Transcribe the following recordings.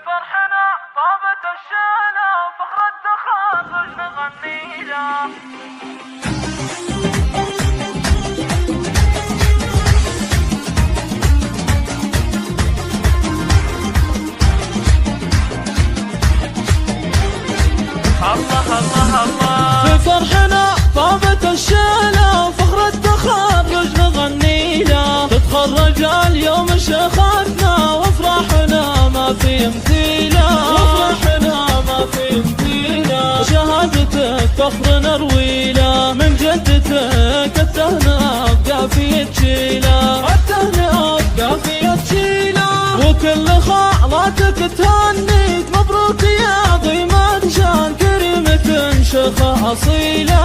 فرحنا طابت الشالة فخر التخرج نغني له. الله الله الله في فرحنا طابت الشالة فخر التخرج نغني له. تتخرج اليوم شيختنا وافراحنا ما في مثيله، وافراحنا ما في مثيله. شهادتك فخر نروي له، من جدتك التهنئة بقافية تشيله، التهنئة بقافية تشيله. وكل خالاتك تهنيك مبروك يا ضيمة شان كريمة شيخة أصيلة،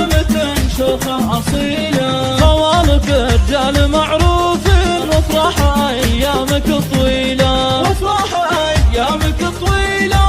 كريمة شيخة أصيلة. خوالك رجال معروفين وافراح أيامك طويلة، وافراح أيامك طويلة.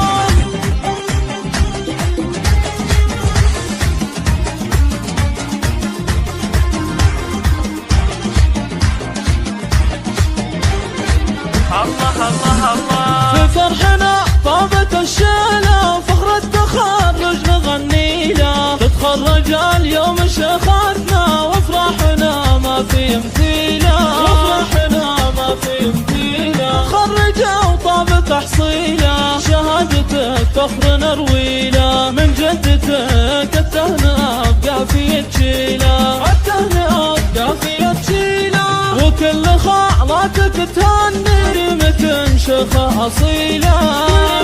الله الله الله في فرحنا طابت الشالة فخر التخرج نغني له. تتخرج اليوم شيختنا وافراحنا ما في مثيله، وافراحنا ما في مثيله. خرجوا طاب تحصيله، شهادتك فخر نروي له، من جدتك التهنئة بقافية تشيله، التهنئة بقافية تشيله. وكل خالاتك تهني كريمة شيخة أصيلة،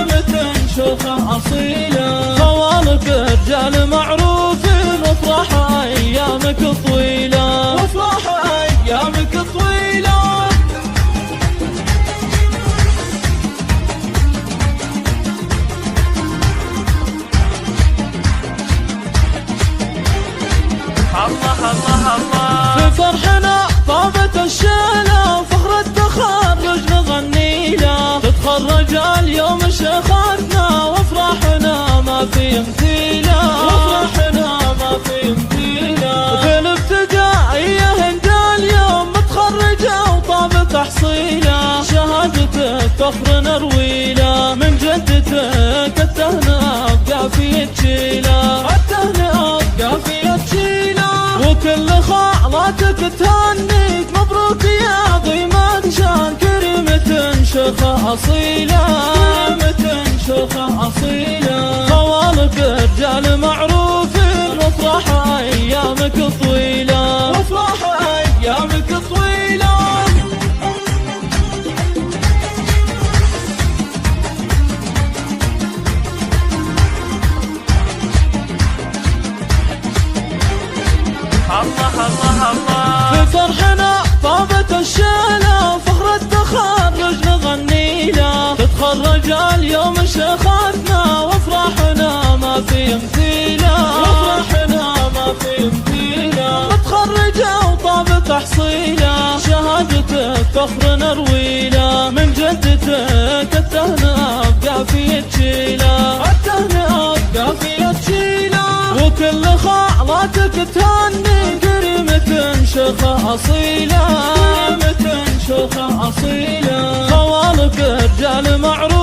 كريمة شيخة أصيلة. خوالك رجال معروفين وافراح أيامك طويلة، وافراح أيامك طويلة. الله الله الله في فرحنا طابت الشالة فخر التخرج نغني له. تتخرج اليوم شيختنا وافراحنا ما في مثيله، وافراحنا ما في مثيله. في الابتدائية هند اليوم متخرجة وطاب تحصيله، شهادتك فخر نروي له، من جدتك التهنئة بقافية تشيله، التهنئة بقافية تشيله. وكل خالاتك تهنيك مبروك يا ضيمة شان كريمة شيخة أصيلة، كريمة شيخة أصيلة. خوالك رجال معروفين وافراح أيامك طويلة، وافراح أيامك طويلة. الله الله الله في فرحنا طابت الشالة فخر التخرج نغني له. تتخرج اليوم شيختنا وافراحنا ما في مثيله، وافراحنا ما في مثيله. متخرجة وطاب تحصيله، شهادتك فخر نروي له، من جدتك التهنئة بقافية تشيله، التهنئة بقافية تشيله. وكل خالاتك تهني كريمة شيخة أصيلة، كريمة شيخة أصيلة. خوالك رجال معروف